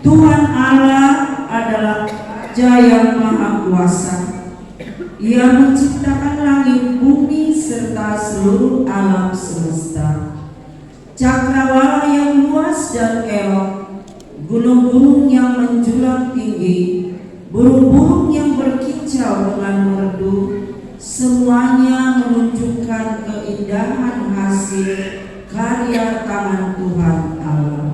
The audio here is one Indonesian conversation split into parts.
Tuhan Allah adalah Raja yang Maha Kuasa. Ia menciptakan langit, bumi, serta seluruh alam semesta. Cakrawala yang luas dan elok, gunung-gunung yang menjulang tinggi, burung-burung yang berkicau dengan merdu, semuanya menunjukkan keindahan hasil karya tangan Tuhan Allah.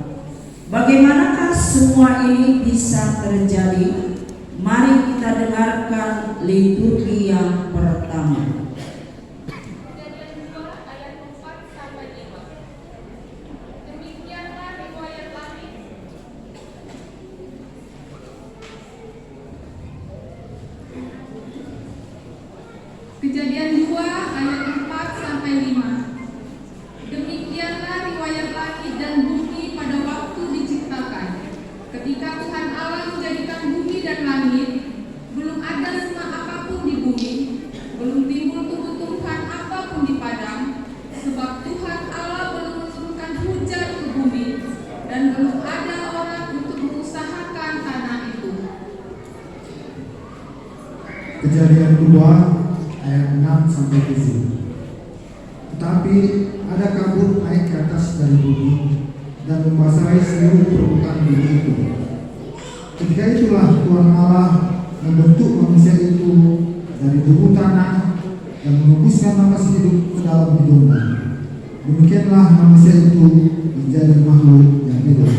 Bagaimanakah semua ini bisa terjadi? Mari kita dengarkan liturgi yang pertama. Kejadian 2 ayat 4 sampai 5. Demikianlah riwayat langit dan bumi pada waktu diciptakan. Ketika Tuhan Allah menjadikan bumi dan langit, belum ada semak apapun di bumi, belum timbul tumbuh-tumbuhan apapun di padang, sebab Tuhan Allah belum menurunkan hujan ke bumi, dan belum ada orang untuk mengusahakan tanah itu. Kejadian 2 ayat 6 sampai 7. Tetapi ada kabut naik ke atas dari bumi dan membasahi seluruh permukaan bumi itu. Ketika itulah Tuhan Allah membentuk manusia itu dari tubuh tanah dan mengembuskan nafas hidup ke dalam hidungnya. Demikianlah manusia itu menjadi makhluk yang hidup.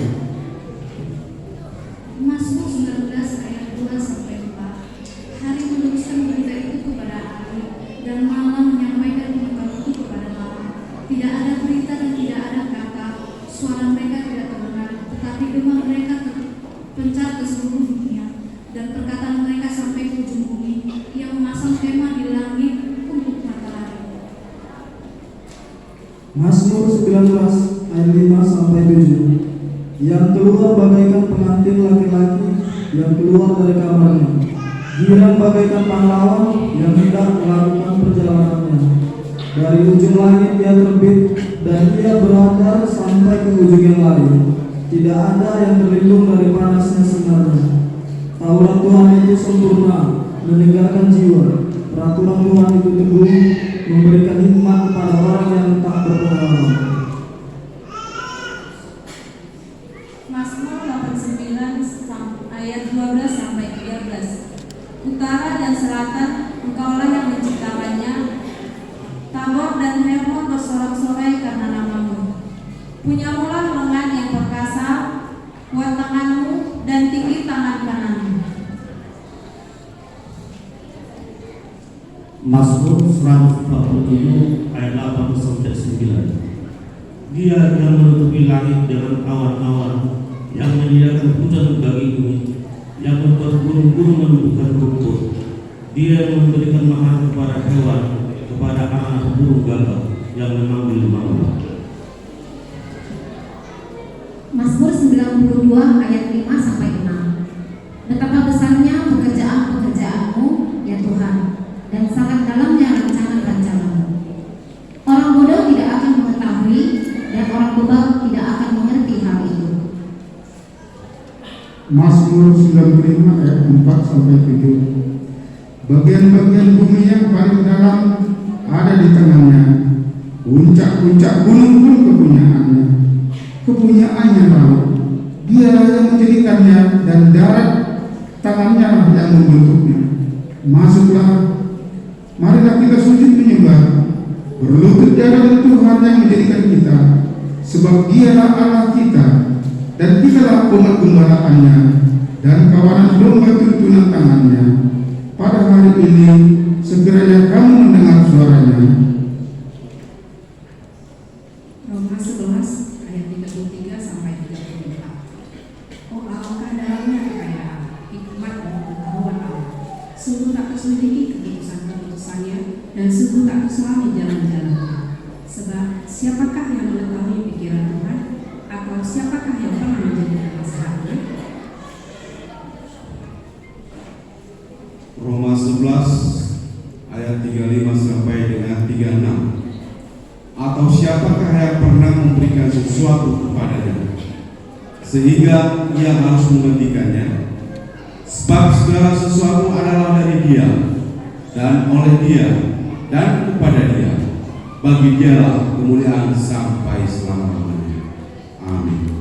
Mazmur 19 ayat 2 sampai 4. Hari menuliskan berita itu kepada hari, dan malam menyampaikan pengetahuan itu kepada malam. Tidak ada berita dan tidak ada kata, suara mereka tidak terdengar, tetapi gema mereka terpencar ke seluruh dunia, dan perkataan mereka sampai ke ujung bumi. Ia memasang kemah di langit untuk matahari. Mazmur 19 ayat 5 sampai 7. Yang keluar bagaikan pengantin laki-laki yang keluar dari kamarnya, girang bagaikan pahlawan yang hendak melakukan perjalanannya. Dari ujung langit dia terbit dan dia beradar sampai ke ujung yang lain. Tidak ada yang terlindung dari panasnya sinarnya. Taurat Tuhan itu sempurna, meninggalkan jiwa. Peraturan Tuhan itu teguh, memberikan hikmat kepada orang yang tak berpengalaman. Mazmur 89 ayat 12 sampai 13. Utara dan selatan Engkaulah yang menciptakannya. Tabor dan Hermon bersorak-sorai karena namamu. Punyamulah lengan yang perkasa, kuat tanganmu dan tinggi tangan kananmu. Mazmur 147 ayat 8 sampai 9. Dia yang menutupi langit dengan awan-awan, yang menyediakan hujan bagi bumi, yang membuat gunung-gunung menumbuhkan rumput. Dia yang memberikan makan kepada hewan, kepada anak burung gagak yang mengambil mangga. Mazmur 92 ayat 5 sampai 6. Betapa besarnya pekerjaan-pekerjaanmu, ya Tuhan, dan sangat dalamnya rencana-rencanamu. Orang bodoh tidak akan mengetahui, dan orang bebal tidak akan mengerti hal itu. Mazmur 95 ayat 4 sampai 7. Bagian-bagian bumi yang paling dalam ada di tangannya. Puncak-puncak gunung pun kepunyaannya. Kepunyaannya laut. Dialah yang menjadikannya, dan darat tangannya lah yang membentuknya. Masuklah, marilah kita sujud menyembah, berlutut di hadapan Tuhan yang menjadikan kita, sebab Dialah Allah kita, dan kitalah umat gembalaannya, dan kawanan domba tuntunan tangannya. Pada hari ini sekiranya kamu mendengar suaranya. Roma 11 ayat 33 sampai 34. Oh, alangkah dalamnya kekayaan, hikmat dan pengetahuan Allah. Sungguh tak terselidiki keputusan-keputusannya, dan sungguh tak terselami jalan-jalannya. Sebab siapakah yang mengetahui pikiran Tuhan, atau siapakah yang pernah menjadi nasihatnya? Roma 11 ayat 35 sampai dengan 36. Atau siapakah yang pernah memberikan sesuatu kepadanya sehingga ia harus menghentikannya. Sebab segala sesuatu adalah dari Dia, dan oleh Dia, dan kepada Dia. Bagi Dialah kemuliaan sampai selama-lamanya. Amin.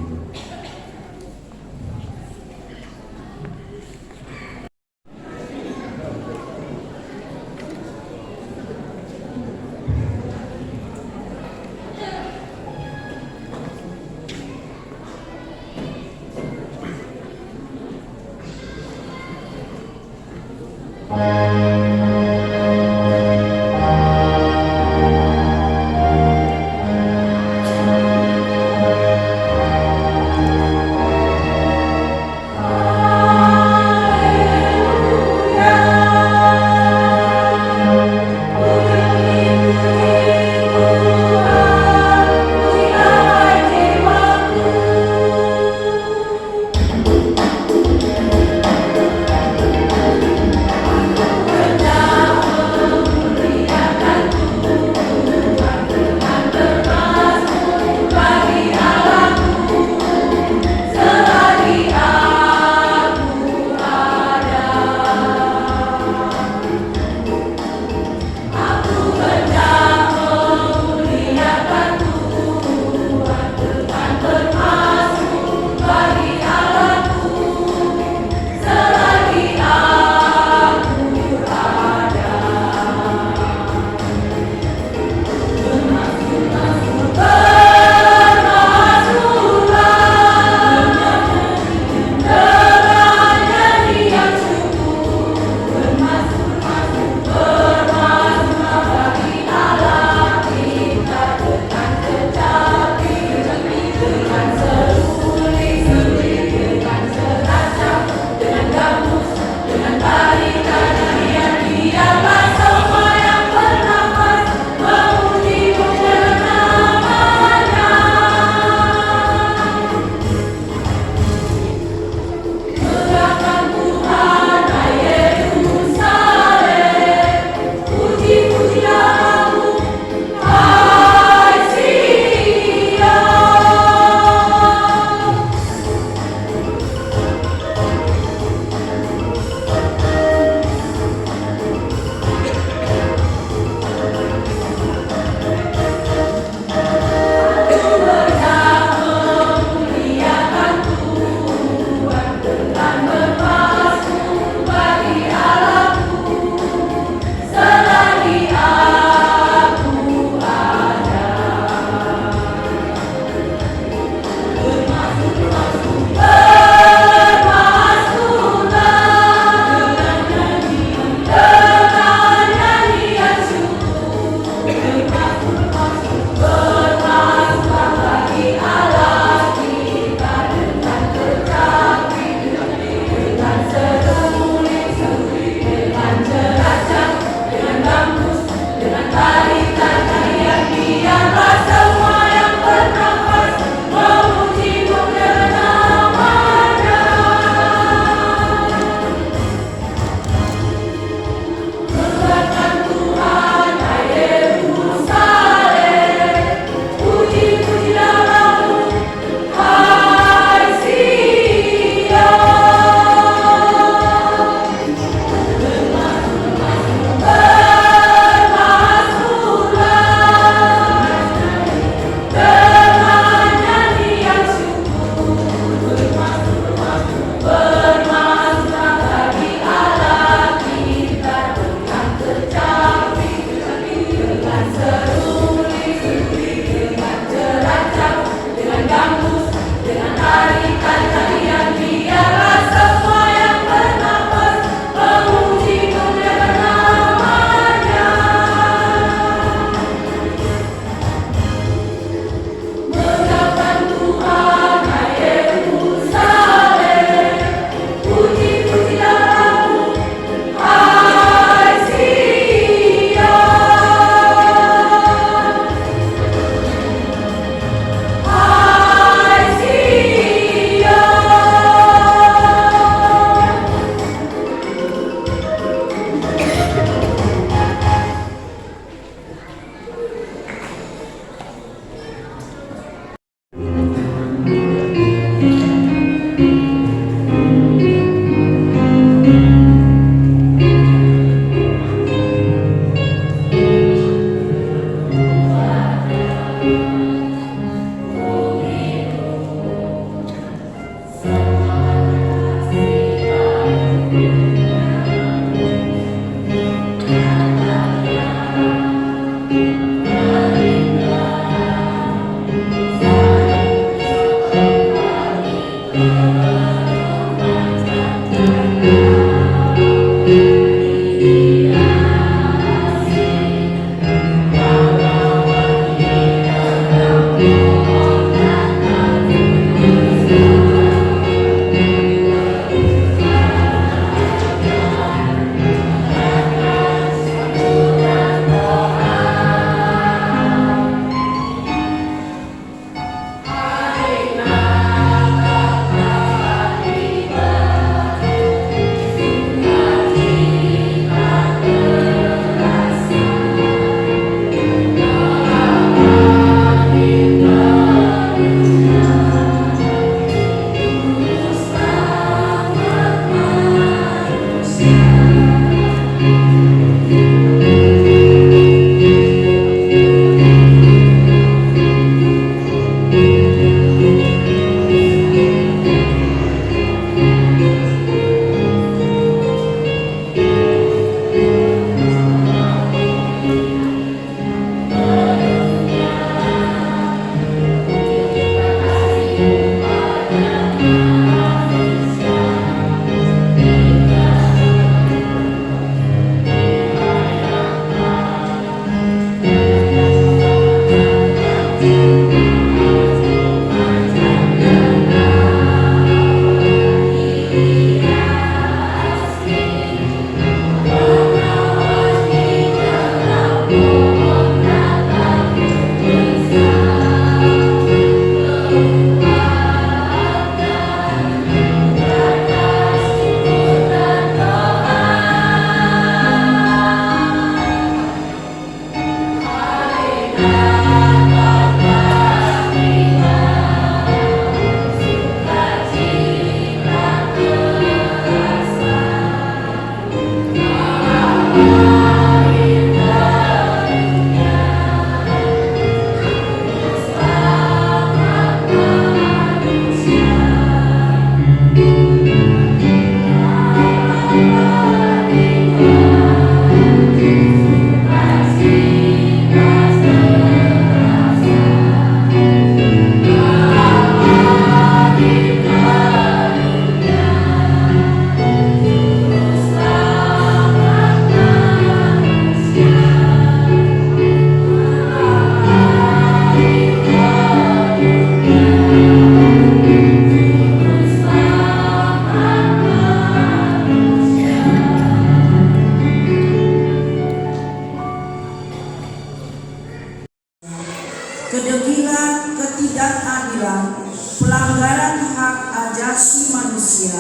pelanggaran hak asasi manusia,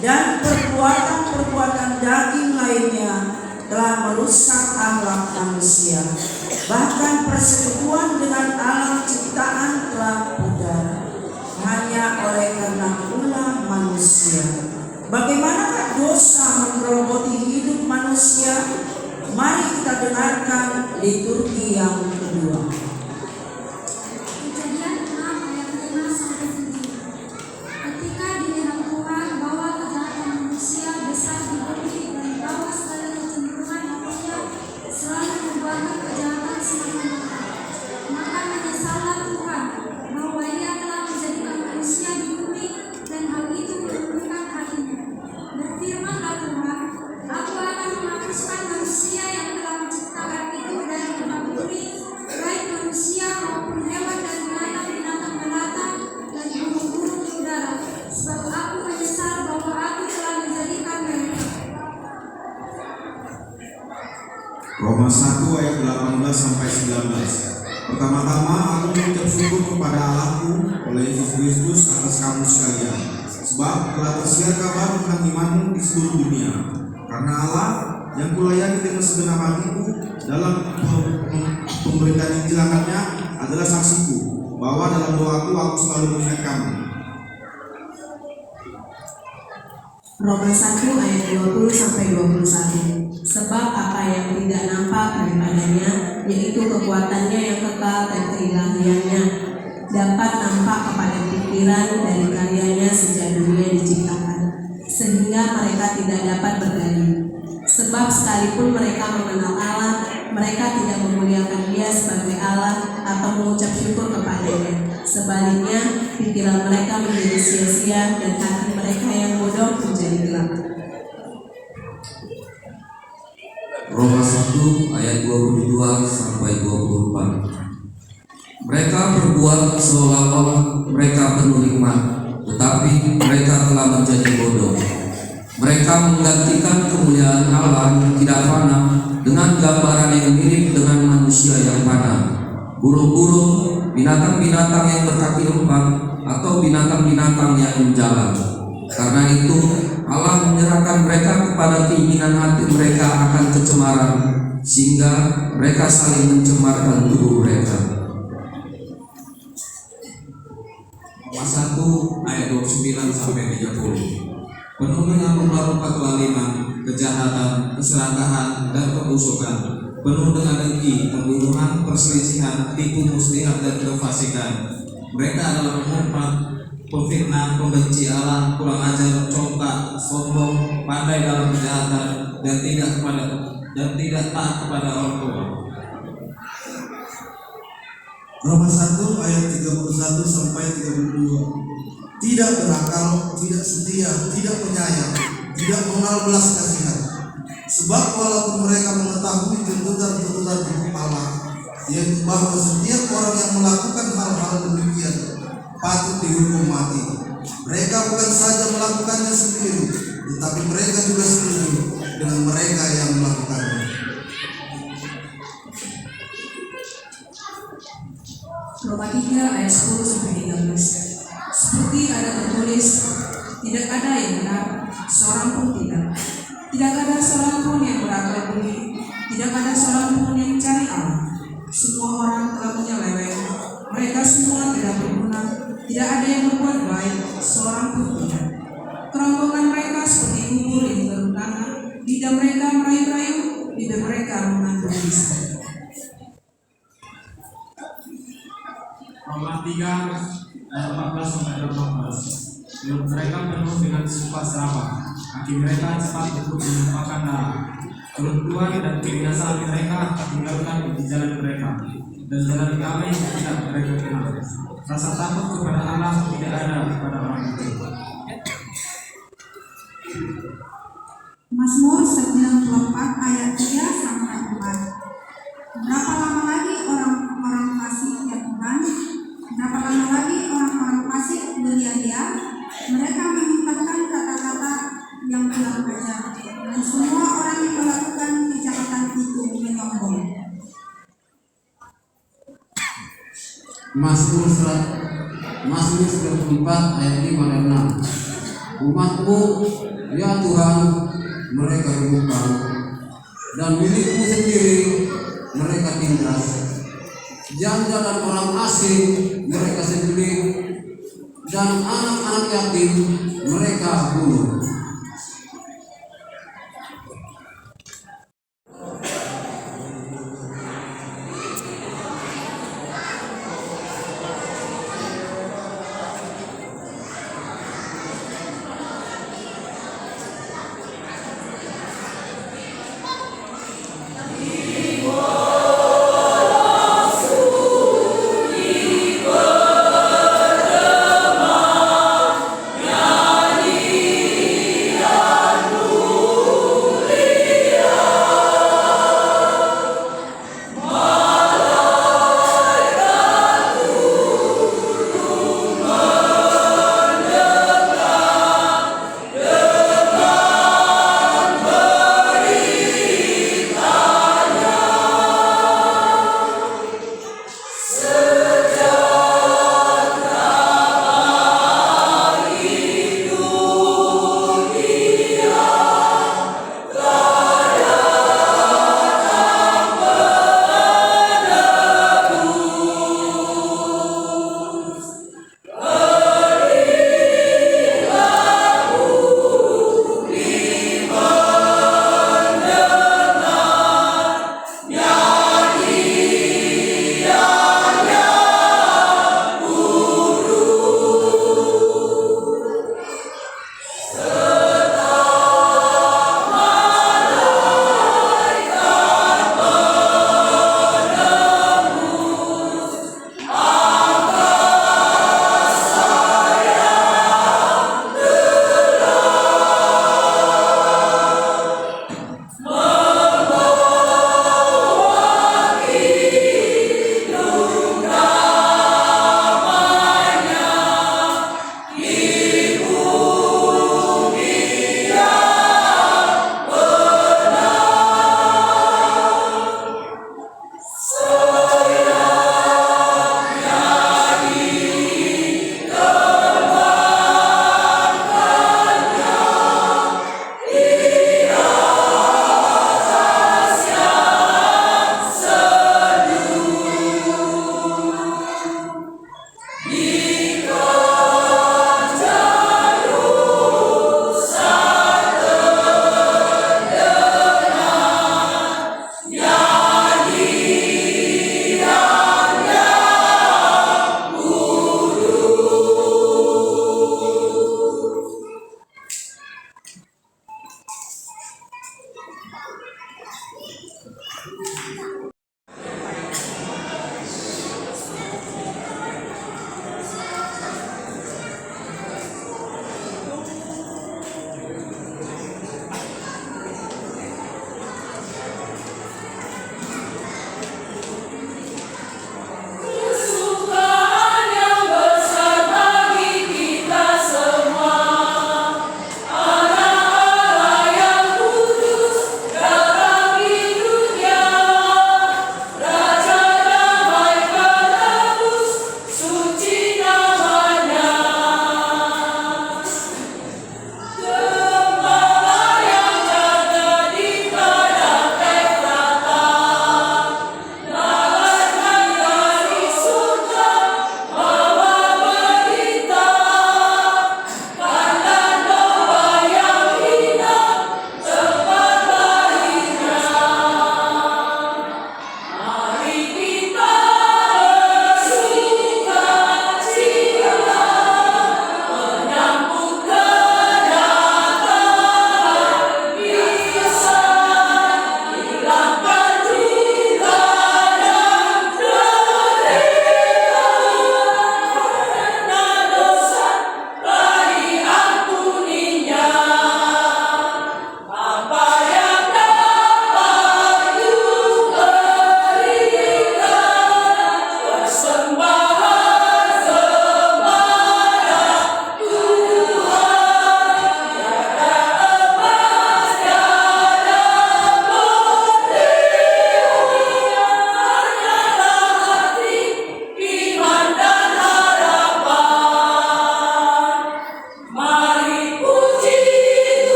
dan perbuatan-perbuatan daging lainnya telah merusak akhlak manusia. Bahkan persekutuan dengan alam ciptaan telah pudar hanya oleh karena ulah manusia. Bagaimanakah dosa menggerogoti hidup manusia? Mari kita dengarkan liturgi yang kedua. Kejadian 6 ayat 5 sampai 7. Ketika dilihat Tuhan bahwa kejahatan manusia besar di bumi dan bahwa segala kecenderungan manusia selalu membuahkan kejahatan semakin dekat, maka menyesallah Tuhan bahwa Ia telah menjadikan manusia di bumi dan hal itu menurunkan hatinya. Berfirmanlah Tuhan, Aku akan menghapuskan manusia yang telah menciptakan itu dari muka bumi, baik manusia maupun hewan dan binatang-binatang melata dan burung-burung di udara, sebab aku menyesal bahwa aku telah menjadikan mereka. Roma 1 ayat 18 sampai 19. Pertama-tama aku mengucap syukur kepada Allahku oleh Yesus Kristus atas kamu sekalian, sebab telah tersiar kabar tentang imanmu di seluruh dunia. Karena Allah yang kulayani dengan segenap hatiku dalam pemberitaan Injil anaknya adalah saksiku bahwa dalam doaku aku selalu mengingat kamu. Roma 1 ayat 20 sampai 21. Sebab apa yang tidak nampak daripadanya, yaitu kekuatannya yang kekal dan keilahiannya, dapat nampak kepada pikiran dari karyanya sejak dunia diciptakan, sehingga mereka tidak dapat berdalih. Sebab sekalipun mereka mengenal Allah, mereka tidak memuliakan Dia sebagai Allah atau mengucap syukur kepadanya. Sebaliknya, pikiran mereka menjadi sia-sia dan hati mereka yang bodoh menjadi gelap. Roma 1 ayat 22 sampai 24. Mereka berbuat seolah-olah mereka penuh hikmat, tetapi mereka telah menjadi bodoh. Mereka menggantikan kemuliaan Allah yang tidak fana dengan gambaran yang mirip dengan manusia yang fana, burung-burung, binatang-binatang yang berkaki empat, atau binatang-binatang yang menjalan. Karena itu Allah menyerahkan mereka kepada keinginan hati mereka akan kecemaran, sehingga mereka saling mencemarkan tubuh mereka. Roma 1 ayat 29 sampai 30. Penuh dengan rupa-rupa kezaliman, kejahatan, keserakahan, dan kebusukan, penuh dengan dengki, pembunuhan, perselisihan, tipu muslihat, dan kefasikan. Mereka adalah pemurtad, pemfitnah, pembenci Allah, kurang ajar, congkak, sombong, pandai dalam kejahatan, dan tidak taat kepada orang tua. Roma 1 ayat 31 sampai 32. Tidak berakal, tidak setia, tidak penyayang, tidak mengenal belas kasihan. Sebab walaupun mereka mengetahui tuntutan-tuntutan hukum Allah, yaitu bahwa setiap orang yang melakukan hal-hal demikian patut dihukum mati, mereka bukan saja melakukannya sendiri, tetapi mereka juga setuju dengan mereka yang melakukannya. Roma 3 ayat 10 sampai 13. Seperti ada tertulis, tidak ada yang benar, seorang pun tidak. Tidak ada seorang pun yang berakal budi, tidak ada seorang pun yang mencari Allah. Semua orang telah menyeleweng, mereka semua tidak berguna, tidak ada yang berbuat baik, seorang pun tidak. Kerongkongan mereka seperti kubur yang terlalu tanah, lidah mereka merayu-rayu, lidah mereka mengandung bisa. Roma 3 ayat 14 sampai 18. Mulut mereka penuh dengan sumpah serapah, kaki mereka cepat untuk menumpahkan darah. Keruntuhan dan kebinasaan mereka tinggalkan di jalan mereka, dan jalan damai tidak mereka kenal. Rasa takut kepada Allah tidak ada pada orang itu. Mazmur 94 ayat 3 sampai 4. Berapa lama lagi orang-orang fasik ya Tuhan? Berapa lama lagi orang-orang fasik belia-lia? Mereka menyimpulkan kata-kata yang kurang ajar, dan semua orang yang melakukan kejahatan itu menyombong. Mazmur Mazmur 94 ayat 5 dan 6. Umatmu, ya Tuhan, mereka remukkan, dan milikmu sendiri mereka tindas. Janda dan orang asing mereka sembelih, dan anak-anak yatim mereka bunuh. Nyanyi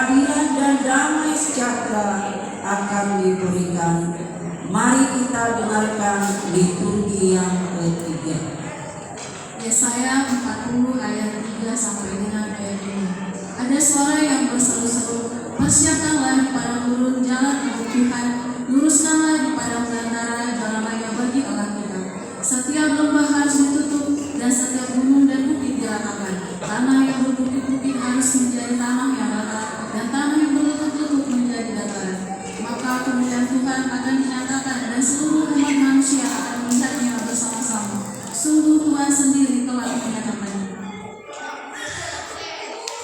keadilan dan damai sejahtera akan diberikan. Mari kita dengarkan liturgi yang ketiga. Yesaya 40 ayat 3 sampai dengan ayat 5. Ada suara yang berseru-seru, persiapkanlah di padang gurun jalan untuk Tuhan, luruskanlah di padang belantara jalan raya bagi Allah kita. Setiap lembah harus ditutup dan setiap gunung dan bukit diratakan. Tanah yang berbukit-bukit harus menjadi tanah yang rata dan tanah yang berlutut-lutut menjadi dataran. Maka kemuliaan Tuhan akan dinyatakan dan seluruh umat manusia akan melihatnya bersama-sama. Sungguh Tuhan sendiri telah menyatakannya.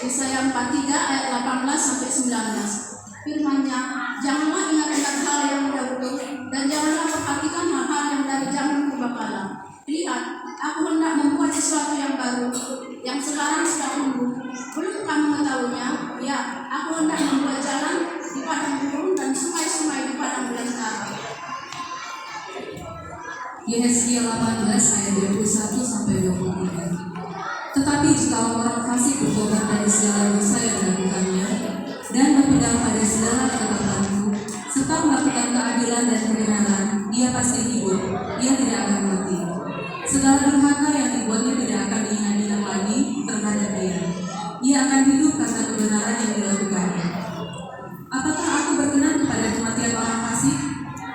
Yesaya 43 ayat 18 sampai 19. Firman-Nya, janganlah ingat-ingat hal yang dahulu dan janganlah perhatikan hal-hal yang dari zaman kebakaran. Lihat, aku hendak membuat sesuatu yang baru, yang sekarang sudah tumbuh. Belum kamu mengetahuinya? Ya, aku hendak membuat jalan di padang gurun dan sungai-sungai di padang belantara. Yesaya 18 ayat 21 sampai 23. Tetapi jika orang fasik bertobat dari segala dosa yang dilakukannya dan berpegang pada segala ketetapanku serta melakukan keadilan dan kebenaran, dia pasti hidup, dia tidak akan mati. Segala durhaka yang dibuatnya tidak akan diingat lagi terhadap dia. Ia akan hidup karena kebenaran yang dilakukannya. Apakah aku berkenan kepada kematian orang fasik?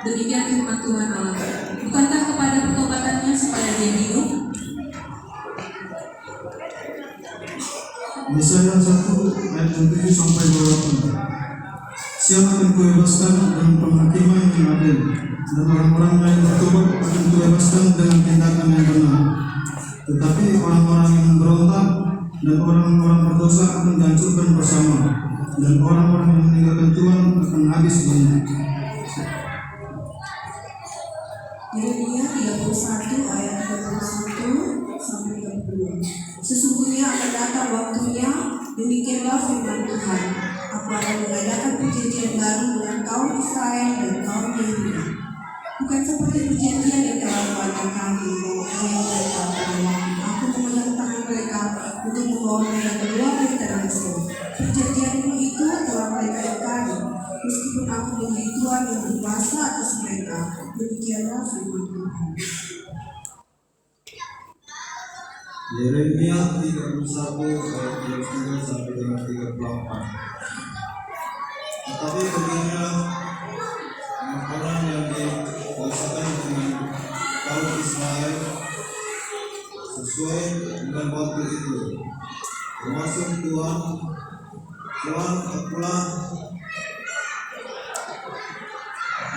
Demikian firman Tuhan Allah. Bukankah kepada pertobatannya supaya dia hidup? Yesaya 1 ayat 7 sampai 28. Siapa akan kubebaskan dengan penghakiman yang adil, dan orang-orang yang bertobat akan kubebaskan dengan tindakan yang benar. Tetapi orang-orang yang memberontak dan orang-orang berdosa akan dihancurkan bersama, dan orang-orang yang meninggalkan Tuhan akan habis banyak. Yeremia 31 ayat 31 sampai 32. Sesungguhnya akan datang waktunya, demikianlah firman Tuhan, aku akan mengadakan perjanjian baru dengan kaum Israel dan kaum Yehuda. Bukan seperti perjanjian yang telah kuadakan kami moyang mereka pada waktu aku memegang tangan mereka untuk membawa mereka keluar dari tanah Mesir. Perjanjian itu telah mereka ingkari, meskipun aku menjadi Tuhan yang berkuasa atas mereka. Demikianlah firman Tuhan. Yeremia 31 ayat 33 sampai dengan 38. Tetapi beginilah orang yang dikuasakan dengan kaum Israel sesuai dengan waktu itu, termasuk Tuhan akulah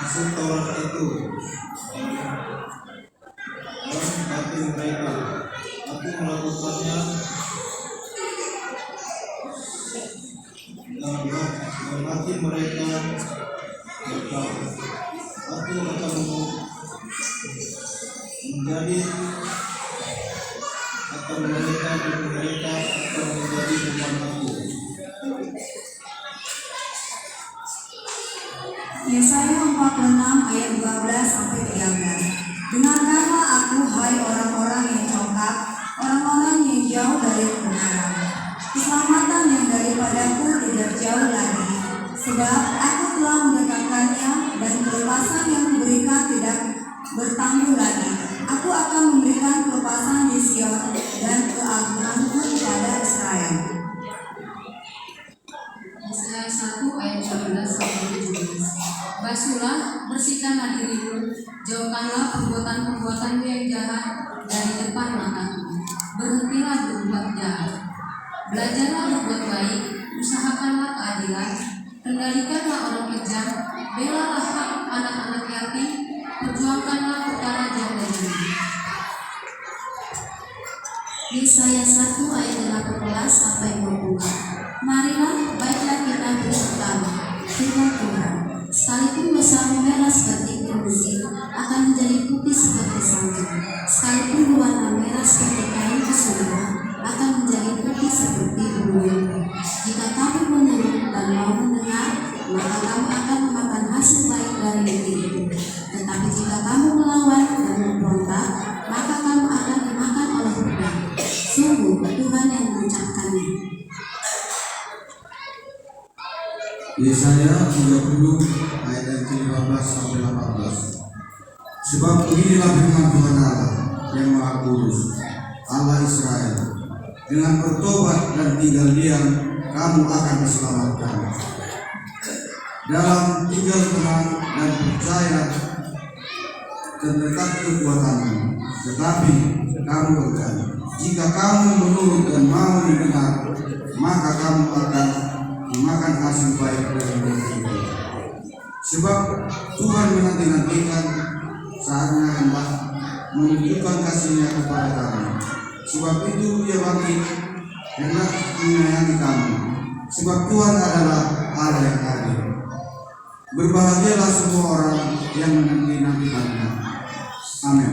hasil Taurat itu dalam hati mereka. Aku melakukannya dalam hati mereka. Aku akan menjadi mereka akan menjadi teman aku. Yesaya 46 ayat 12 sampai 13. Dengarkanlah aku, hai orang-orang yang congkak, orang-orang yang jauh dari kebenaran. Keselamatan yang daripadaku tidak jauh lagi, sebab aku telah mendekatkannya dan kelepasan yang diberikan tidak bertangguh lagi. Aku akan memberikan kelepasan di Sion dan keagunganku kepada Israel. Yesaya 1 ayat 12 sampai 17. Basuhlah, bersihkanlah dirimu, jauhkanlah perbuatan-perbuatanmu yang jahat dari depan matamu. Berhentilah berbuat jahat. Belajarlah berbuat baik, usahakanlah keadilan, kendalikanlah orang kejam, belalah hak anak-anak yatim, perjuangkanlah perkara janda-janda. Yesaya 1 ayat 18 sampai 20. Marilah, baiklah kita bersama, firman Tuhan. Sekalipun dosamu merah seperti kerusi, akan menjadi putih seperti salju. Sekalipun berwarna merah seperti kain kesulitan, akan menjadi putih seperti bulu. Jika kamu menurut dan mau mendengar, maka kamu akan memakan hasil baik dari negeri itu. Tetapi jika kamu melawan dan memberontak, maka kamu akan dimakan oleh pedang. Sungguh Tuhan yang mengucapkannya. Yesaya 30 ayat yang ke-15 sampai 18. Sebab beginilah firman Tuhan Allah yang Maha Kudus, Allah Israel, dengan bertobat dan tinggal diam kamu akan diselamatkan. Dalam tinggal tenang dan percaya terdekat kekuatanmu, tetapi kamu enggan. Jika kamu menurut dan mau mendengar, maka kamu akan memakan hasil baik dari itu. Sebab Tuhan menanti-nantikan saatnya hendak menunjukkan kasih-Nya kepada kamu. Sebab itu Ia bangkit hendak menyayangi kamu. Sebab Tuhan adalah Allah yang adil. Berbahagialah semua orang yang menanti-nantikannya. Amin.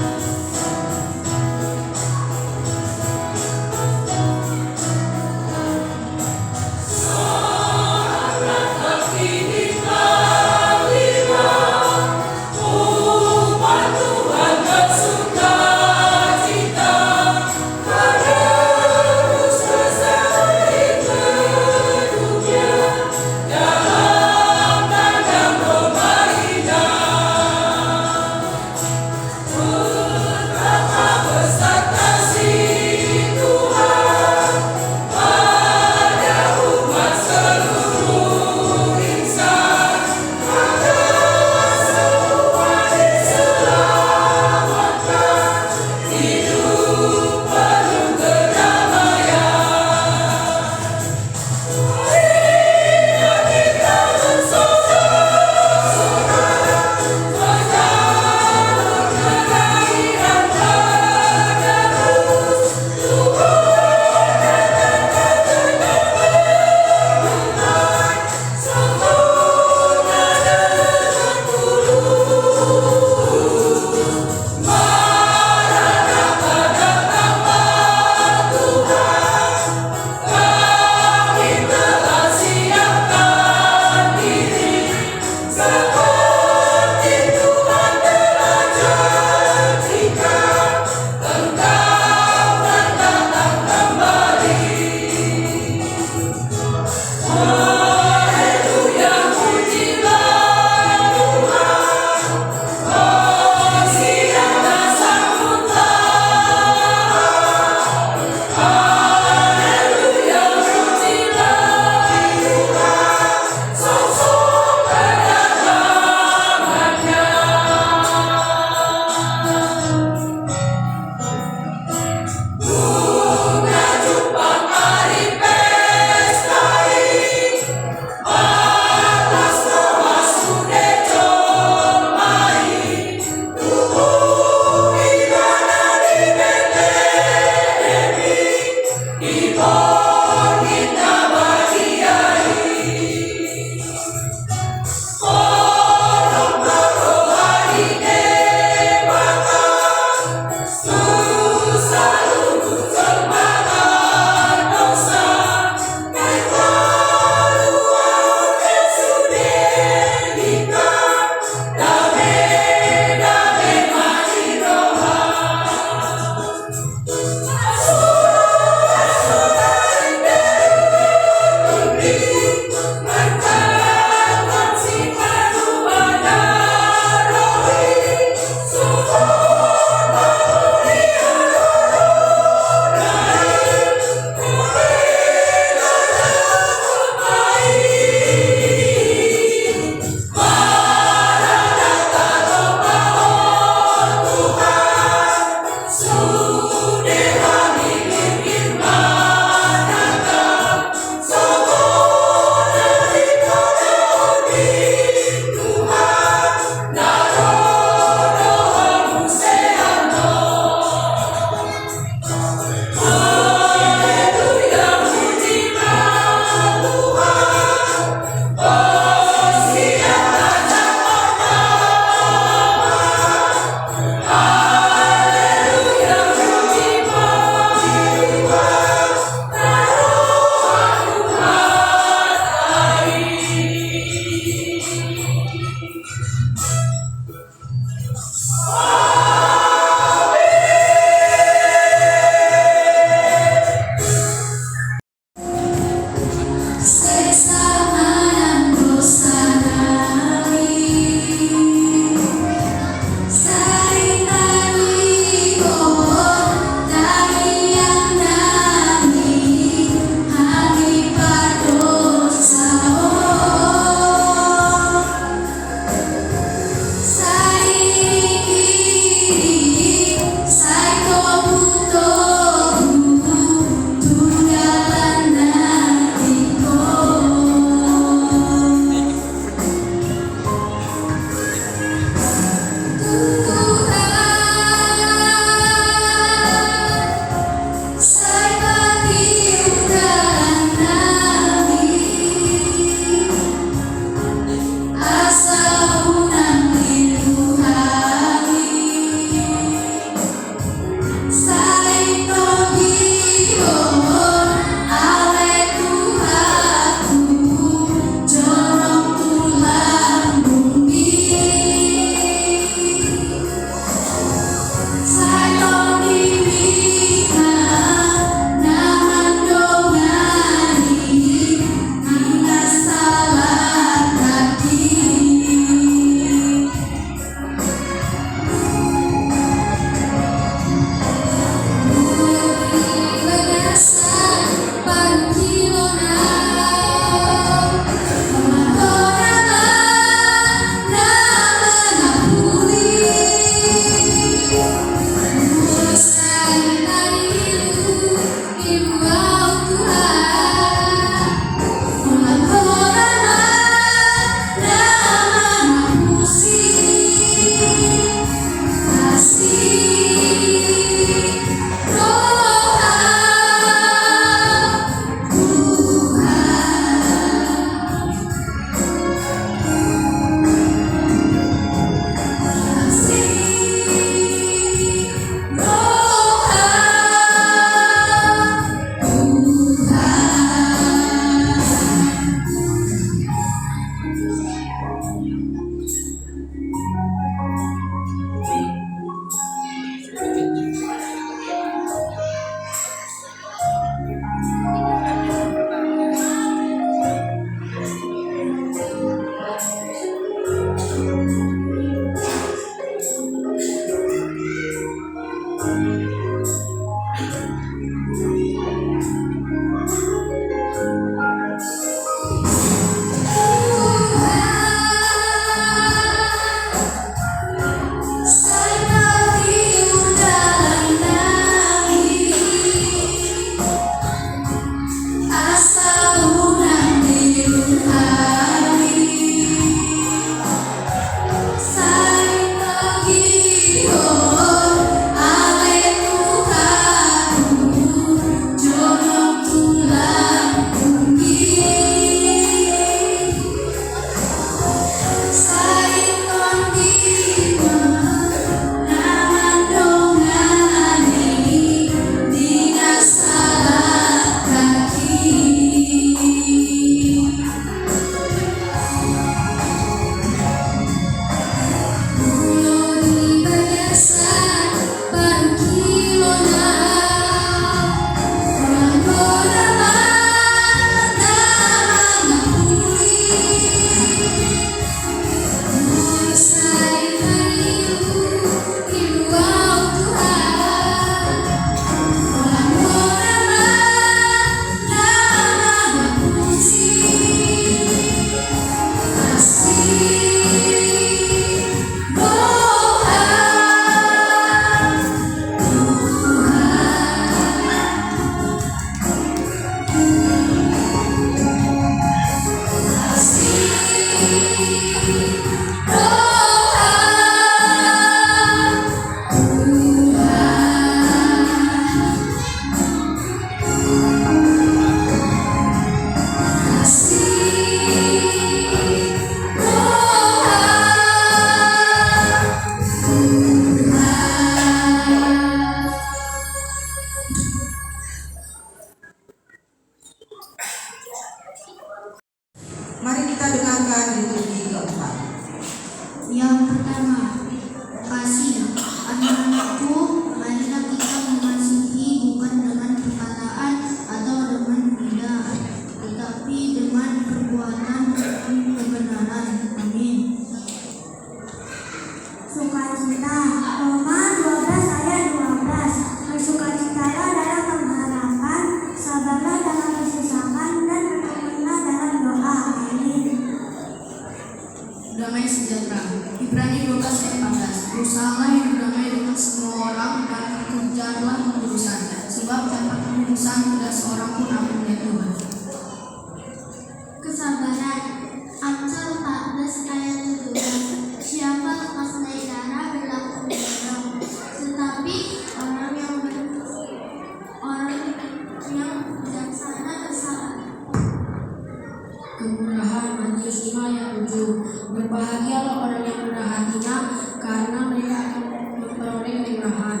7. Berbahagialah orang yang murah hatinya, karena mereka akan memperoleh kemurahan.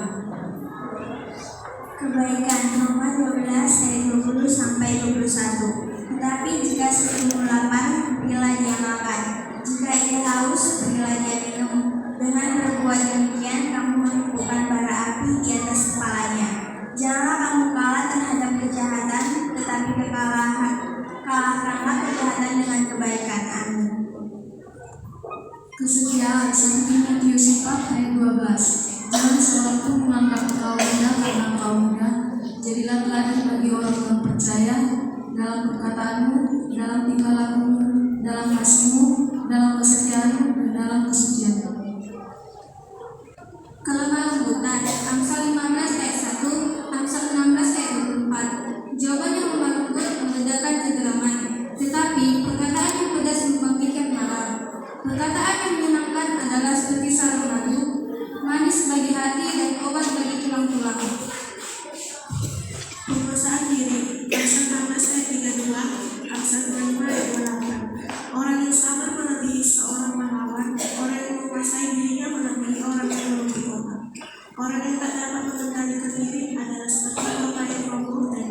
Kebaikan Roma 12 ayat 20 sampai 21. Tetapi jika seorang lapar, berilah dia makan. Jika ia haus, berilah dia minum. Dengan berbuat demikian, kamu menumpukan bara api di atas kepalanya. Janganlah kamu kalah terhadap kejahatan, tetapi kalahkanlah kejahatan dengan kebaikan. Amin. Kesetiaan 1 Timotius 4 ayat 12. Jangan seorang pun menganggap engkau rendah karena engkau muda. Jadilah teladan bagi orang-orang percaya dalam perkataanmu, dalam tingkah lakumu, dalam kasihmu, dalam kesetiaanmu, dan dalam kesucianmu. Kelemah lembutan, Amsal 15 ayat 1, Amsal 16 ayat 24. Jawaban yang lemah lembut mengedarkan kegeraman, tetapi perkataan yang pedas membangkitkan marah. Perkataan yang menyenangkan adalah seperti sarang madu, manis bagi hati dan obat bagi tulang-tulang. Penguasaan diri, Amsal 16 ayat 32, Amsal 25 ayat 28. Orang yang sabar melebihi seorang pahlawan, orang yang menguasai dirinya melebihi orang yang memiliki obat. Orang yang tak dapat mengendalikan diri adalah seperti kota yang roboh dan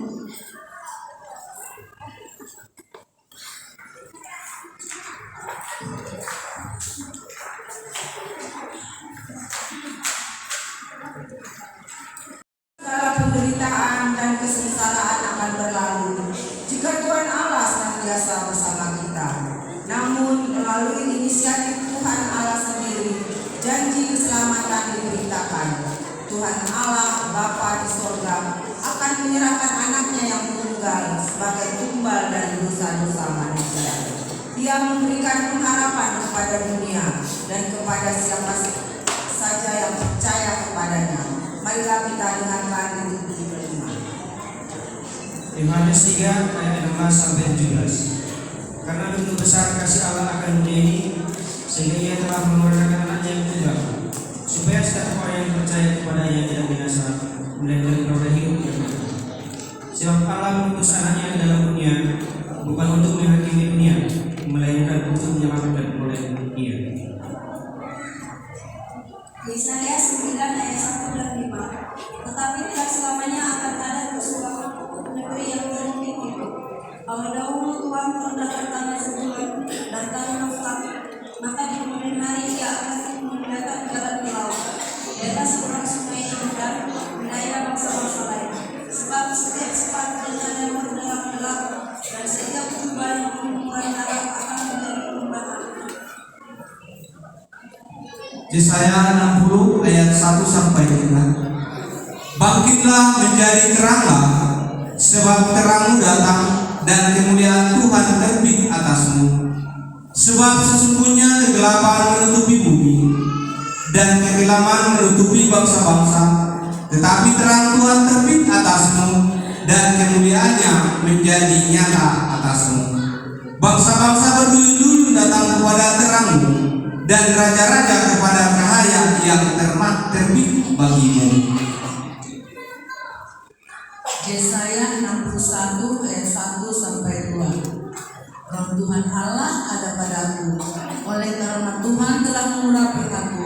segala penderitaan dan kesengsaraan akan berlalu jika Tuhan Allah senantiasa bersama kita. Namun melalui inisiatif Tuhan Allah sendiri, janji keselamatan diberitakan. Tuhan Allah Bapa di sorga akan menyerahkan anaknya yang tunggal sebagai tumbal dari dosa-dosa manusia. Dia memberikan pengharapan kepada dunia dan kepada siapa saja yang percaya kepadanya. Marilah kita dengarkan inti kelima. Yohanes 3 ayat 16 sampai 17. Karena begitu besar kasih Allah akan dunia ini, sehingga Ia telah memurniakan anaknya yang tunggal, supaya setiap orang yang percaya kepadanya tidak binasa, melainkan beroleh hidup yang kekal. Sebab Allah mengutus anaknya ke dalam dunia bukan untuk menghakimi dunia, melainkan untuk menyelamatkan oleh dunia. Yesaya 9 ayat 1 dan 5. Tetapi tidak selamanya akan ada kesukaan negeri yang terhimpit itu. Kalau dahulu Tuhan merendahkan tanah Zebulun dan tanah Naftali, maka di kemudian hari Ia akan memindahkan jalan di laut, daerah seberang sungai Yordan, daerah bangsa-bangsa lain. Sebab setiap sepatu dengan yang bergelap-gelap dan setiap jubah yang berumuran darah akan menjadi pembatan. Yesaya 60 ayat 1 sampai 3. Bangkitlah menjadi teranglah, sebab terangmu datang dan kemuliaan Tuhan terbit atasmu. Sebab sesungguhnya kegelapan menutupi bumi dan kekelaman menutupi bangsa-bangsa, tetapi terang Tuhan terbit atasmu dan kemuliaannya menjadi nyata atasmu. Bangsa-bangsa berduyun-duyun datang kepada terangmu, dan raja-raja kepada cahaya yang terbit bagimu. Yesaya 61 ayat 1 sampai 2. Roh Tuhan Allah ada padaku, oleh karena Tuhan telah mengurapi aku.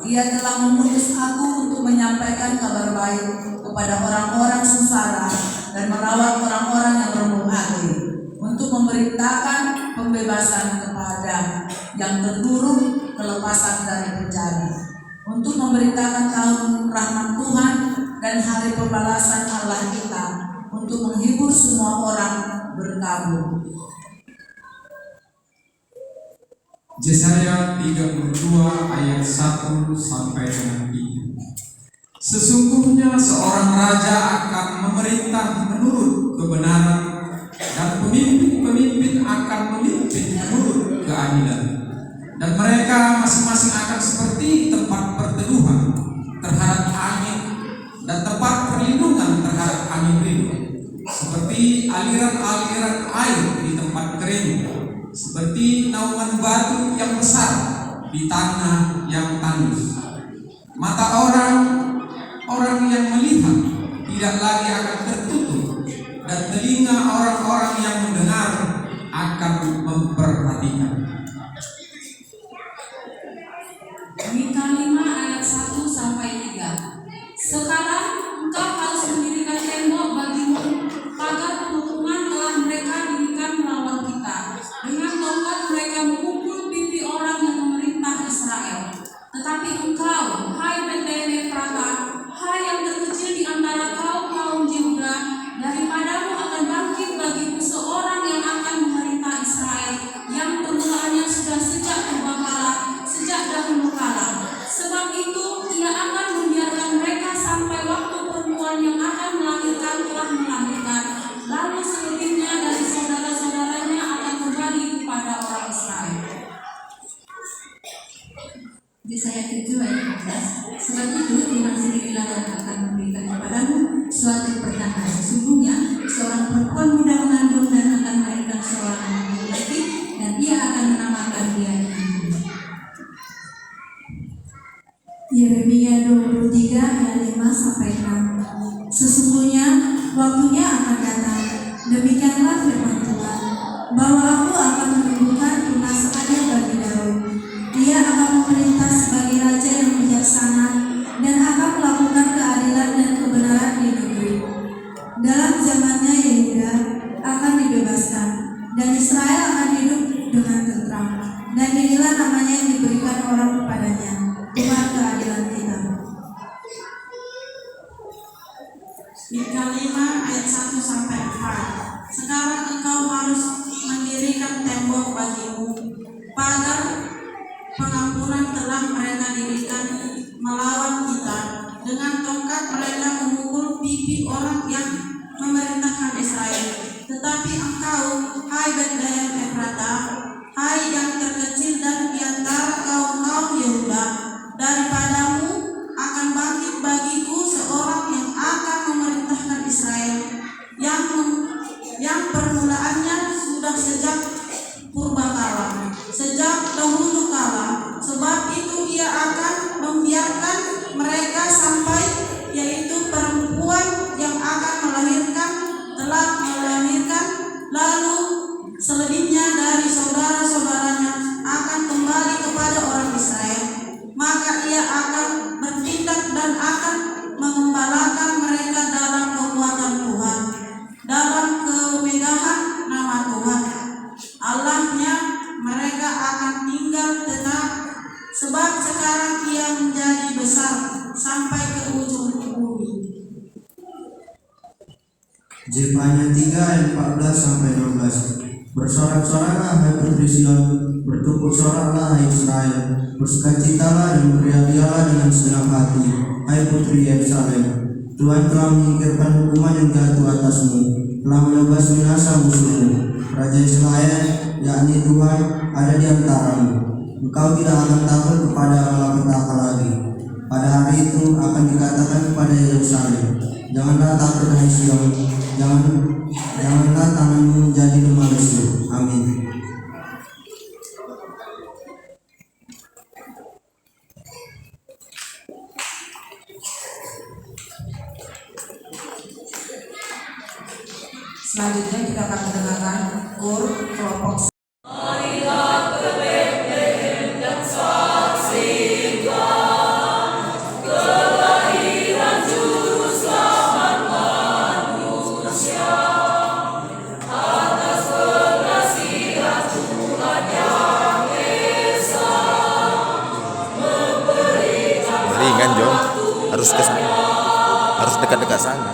Ia telah mengutus aku untuk menyampaikan kabar baik kepada orang-orang sengsara dan merawat orang-orang yang remuk hati, untuk memberitakan pembebasan kepada yang terkurung, kelepasan dari penjara, untuk memberitakan tahun rahmat Tuhan dan hari pembalasan Allah kita, untuk menghibur semua orang berkabung. Yesaya 32 ayat 1 sampai dengan 3. Sesungguhnya seorang raja akan memerintah menurut kebenaran, dan pemimpin-pemimpin akan memimpin menurut keadilan. Dan mereka masing-masing akan seperti tempat perteduhan terhadap angin dan tempat perlindungan terhadap angin ribut, seperti aliran-aliran air di tempat kering, seperti naungan batu yang besar di tanah yang tandus. Mata orang yang melihat tidak lagi akan tertutup, dan telinga orang-orang yang mendengar akan memperhatikan. bagimu. Pagar pengampunan telah mereka dirikan melawan kita. Dengan tongkat mereka memukul pipi orang yang memerintahkan Israel. Tetapi engkau, hai Betlehem Efrata, hai yang terkecil dan di antara kaum-kaum Yehuda, daripadamu akan bangkit bagiku seorang yang akan memerintahkan Israel, yang permulaannya sudah sejak purbakala, sejak dahulu kala. Sebab itu ia akan membiarkan mereka sampai, yaitu perempuan yang akan telah melahirkan, lalu selebihnya dari saudara-saudaranya akan kembali kepada orang Israel. Maka ia akan bertindak dan akan mengembalakan mereka dalam kekuatan Tuhan, dalam kemegahan nama Tuhan Allahnya. Mereka akan tinggal tetap, sebab sekarang ia menjadi besar sampai ke ujung bumi. Jepanya 3 ayat 14-16. Bersorak-soraklah hai putri Sion, bertukuk-soraklah hai Israel, bersukacitalah dan berhadiahlah dengan senang hati, hai putri Yerusalem. Tuhan telah menyingkirkan hukuman yang jatuh atasmu, telah menebas binasa musuhmu. Raja Israel, yakni Tuhan, ada di antaramu. Engkau tidak akan takut kepada malapetaka lagi. Pada hari itu akan dikatakan kepada Yerusalem, janganlah takut hai Sion, janganlah tanganmu menjadi lemah lesu. Amin. Selanjutnya kita akan mendengarkan KUR kelompok. Ringan John, harus ke sana, harus dekat-dekat sana.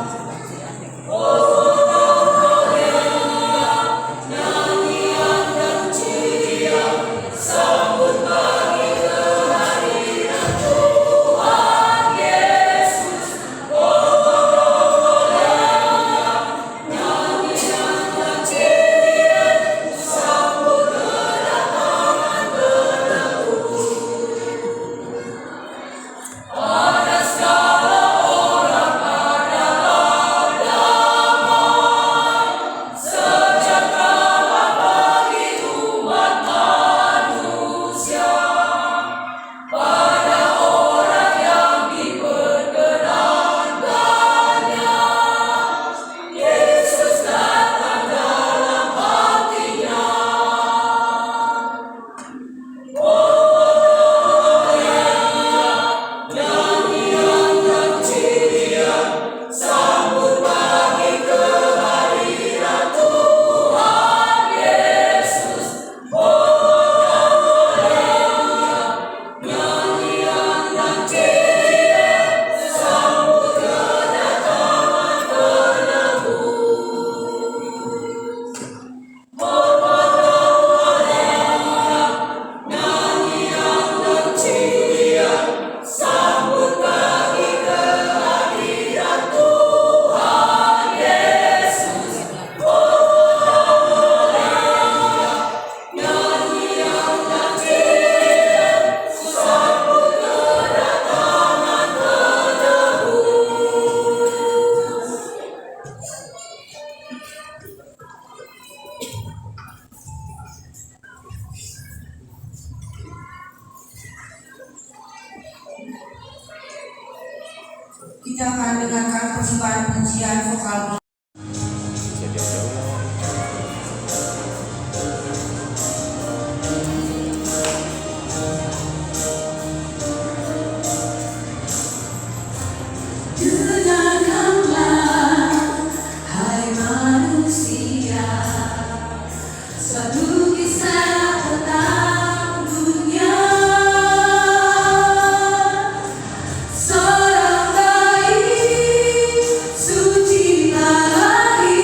Kita akan dengarkan persembahan pujian vokal. Suci ilahi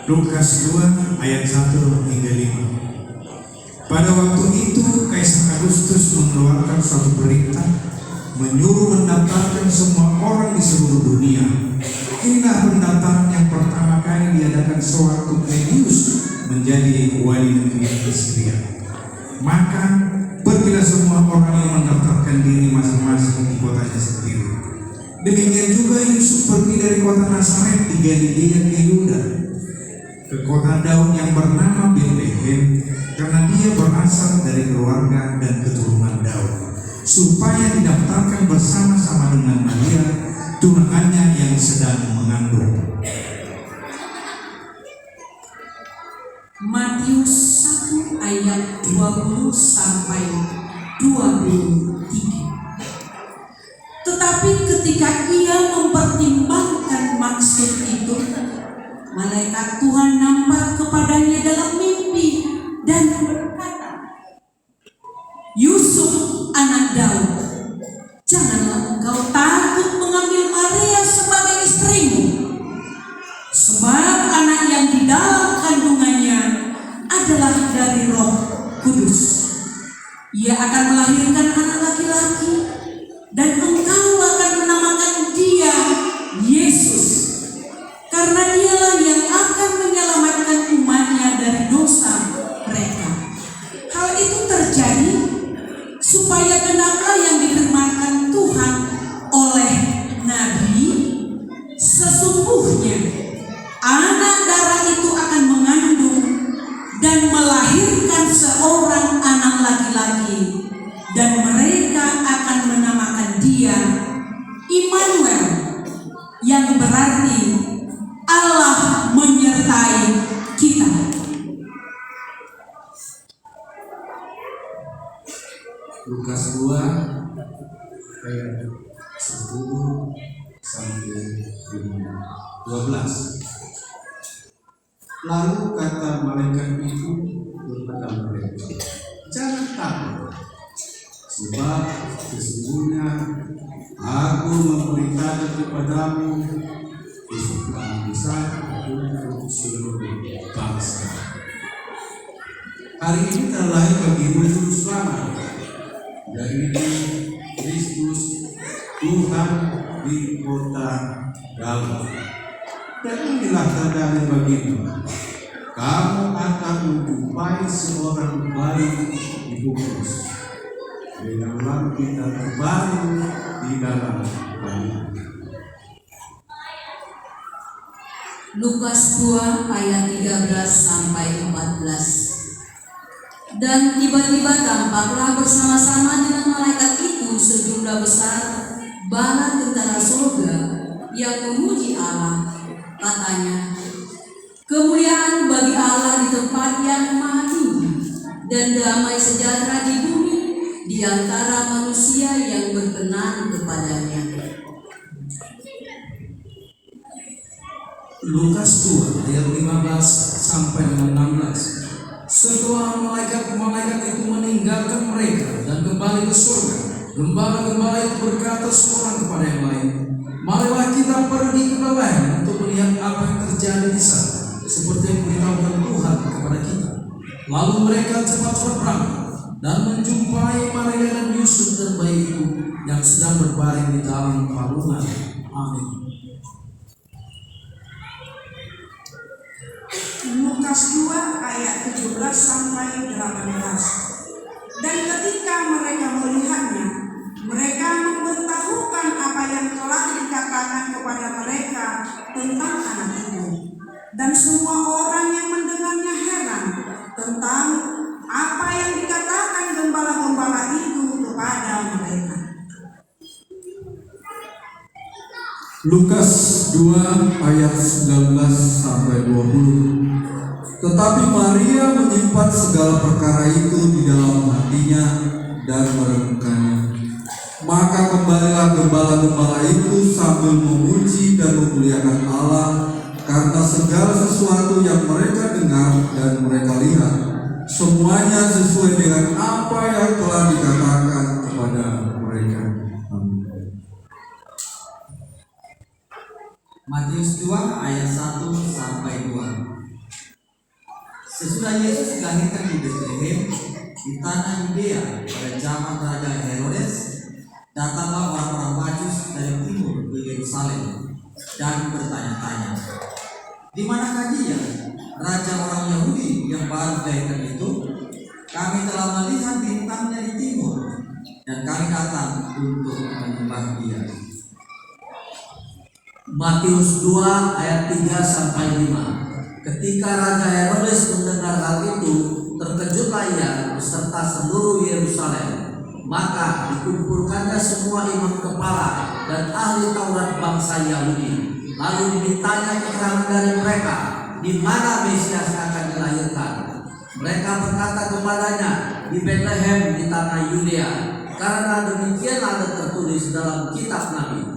Lukas 2 ayat 1 hingga 5. Pada waktu itu Kaisar Agustus mengeluarkan suatu perintah menyuruh mendaftarkan semua orang di seluruh dunia. Inilah pendaftaran yang pertama kali diadakan sewaktu Claudius menjadi wali negeri Istria. Maka pergilah semua orang yang mendaftarkan diri masing-masing di kotanya sendiri. Demikian juga Yusuf pergi dari kota Nazaret di Galilea ke Yuda, ke kota Daud yang bernama Bethlehem, karena dia berasal dari keluarga dan keturunan Daud, supaya didaftarkan bersama-sama dengan Maria, tunangannya yang sedang mengandung. Matius 1 ayat 20 sampai 23. Tetapi ketika ia mempertimbangkan maksud itu, malaikat Tuhan nampak kepadanya dalam mimpi dan berkata, Yusuf anak Daud, janganlah engkau takut mengambil Maria sebagai istrimu, sebab anak yang di dalam kandungannya adalah dari Roh Kudus. Ia akan melahirkan anak laki-laki, dan engkau akan menamakan dia Yesus, karena dialah yang akan menyelamatkan umatnya dari dosa mereka. Hal itu terjadi supaya genaplah yang difirmankan Tuhan oleh Nabi, sesungguhnya anak darah itu akan mengandung dan melahirkan seorang anak laki-laki, dan mereka akan menamakan dia Immanuel, yang berarti Allah menyertai kita. Lukas 2 ayat 10 sampai 12. Lalu kata malaikat itu kepada mereka, jangan takut, sebab sesungguhnya aku memberitakan kepadamu kesukaan besar untuk seluruh bangsa. Hari ini terlahir bagimu juru selamat, yaitu Kristus Tuhan di kota Daud. Dan inilah tandanya bagimu, kamu akan menjumpai seorang bayi dibungkus dengan lampitan terbaru di dalam Lukas 2 ayat 13 sampai 14. Dan tiba-tiba tampaklah bersama-sama dengan malaikat itu sejumlah besar bala tentara surga yang memuji Allah. Katanya, kemuliaan bagi Allah di tempat yang maha tinggi, dan damai sejahtera di bumi di antara manusia yang berkenan kepadanya. Lukas 2 ayat 15 sampai dengan 16. Setelah malaikat-malaikat itu meninggalkan mereka dan kembali ke surga, gembala-gembala itu berkata seorang kepada yang lain, marilah kita pergi ke Betlehem untuk melihat apa yang terjadi di sana, seperti yang diberitahukan Tuhan kepada kita. Lalu mereka cepat-cepat berangkat dan menjumpai Maria dan Yusuf dan bayi itu yang sedang berbaring di dalam palungan. Amin. Lukas 2 ayat 17 sampai 18. Dan ketika mereka melihatnya, mereka memberitahukan apa yang telah dikatakan kepada mereka tentang anak itu. Dan semua orang yang mendengarnya heran tentang apa yang dikatakan gembala-gembala itu kepada mereka. Lukas 2 ayat 19 sampai 20. Tetapi Maria menyimpan segala perkara itu di dalam hatinya dan merenungkannya. Maka kembalilah gembala-gembala itu sambil memuji dan memuliakan Allah karena segala sesuatu yang mereka dengar dan mereka lihat, semuanya sesuai dengan apa yang telah dikatakan kepada mereka. Matius 2 ayat 1 sampai 2. Sesudah Yesus dilahirkan di Betlehem di tanah Yudea pada zaman Raja Herodes, datanglah orang-orang Majus dari timur ke Yerusalem dan bertanya-tanya, di manakah dia, raja orang Yahudi yang baru dilahirkan itu? Kami telah melihat bintangnya di timur dan kami datang untuk menyembah dia. Matius 2 ayat 3 sampai 5. Ketika Raja Herodes mendengar hal itu, terkejutlah ia beserta seluruh Yerusalem. Maka dikumpulkannya semua imam kepala dan ahli Taurat bangsa Yahudi. Lalu dimintanya keterangan dari mereka di mana Mesias akan dilahirkan. Mereka berkata kepadanya, di Betlehem di tanah Yudea, karena demikianlah ada tertulis dalam kitab Nabi.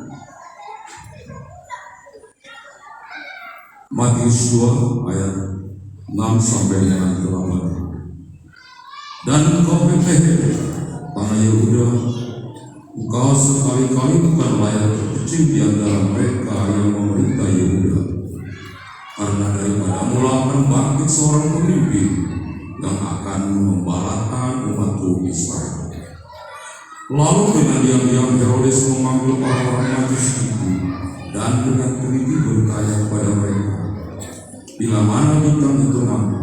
Matius 2 ayat 6 sampai dengan 8. Dan engkau Betlehem, tanah Yehuda, engkau sekali-kali bukan layak terkecil di antara mereka yang memerintah Yehuda, karena daripadamu akan bangkit seorang pemimpin yang akan mengembalakan umatku Israel. Lalu dengan diam-diam Herodes memanggil orang-orang Majus itu dan dengan teliti bertanya kepada mereka, bila mana bintang itu nampak.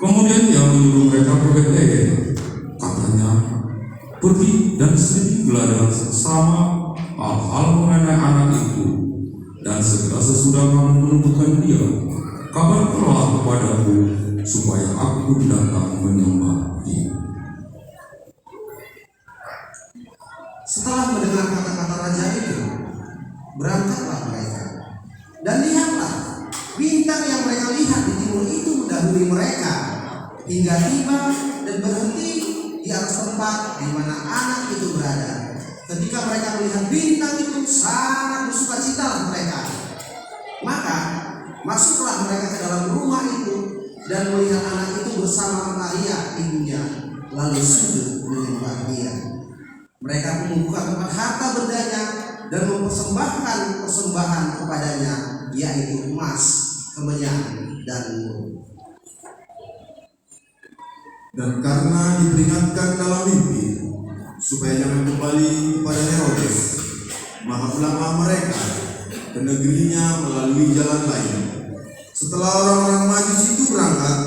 Kemudian ia menyuruh mereka ke Betlehem. Katanya, pergi dan selidikilah dengan seksama hal-hal mengenai anak itu, dan segera sesudah kamu menemukan dia, kabarkanlah kepadaku supaya aku datang menyembah dia. Setelah mendengar kata-kata raja itu, berangkatlah mereka, dan lihatlah, bintang yang mereka lihat di timur itu mendahului mereka, hingga tiba dan berhenti di atas tempat di mana anak itu berada. Ketika mereka melihat bintang itu, sangat bersukacitalah mereka. Maka masuklah mereka ke dalam rumah itu dan melihat anak itu bersama Maria ibunya, lalu sujud menyembah dia. Mereka pun membuka tempat harta bendanya dan mempersembahkan persembahan kepadanya, yaitu emas, kemenyan, dan murni. Dan karena diperingatkan dalam mimpi supaya jangan kembali kepada Herodes, maka pulanglah mereka ke negerinya melalui jalan lain. Setelah orang-orang Majus itu berangkat,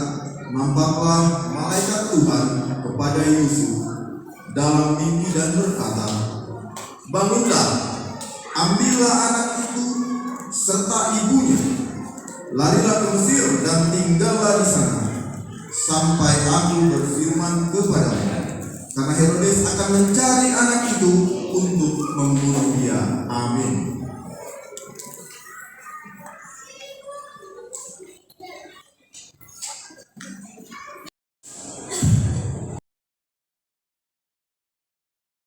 nampaklah malaikat Tuhan kepada Yusuf dalam mimpi dan berkata, bangunlah, ambillah anak itu serta ibunya larilah ke Mesir dan tinggallah di sana, sampai aku berfirman kepadamu, karena Herodes akan mencari anak itu untuk membunuh dia. Amin.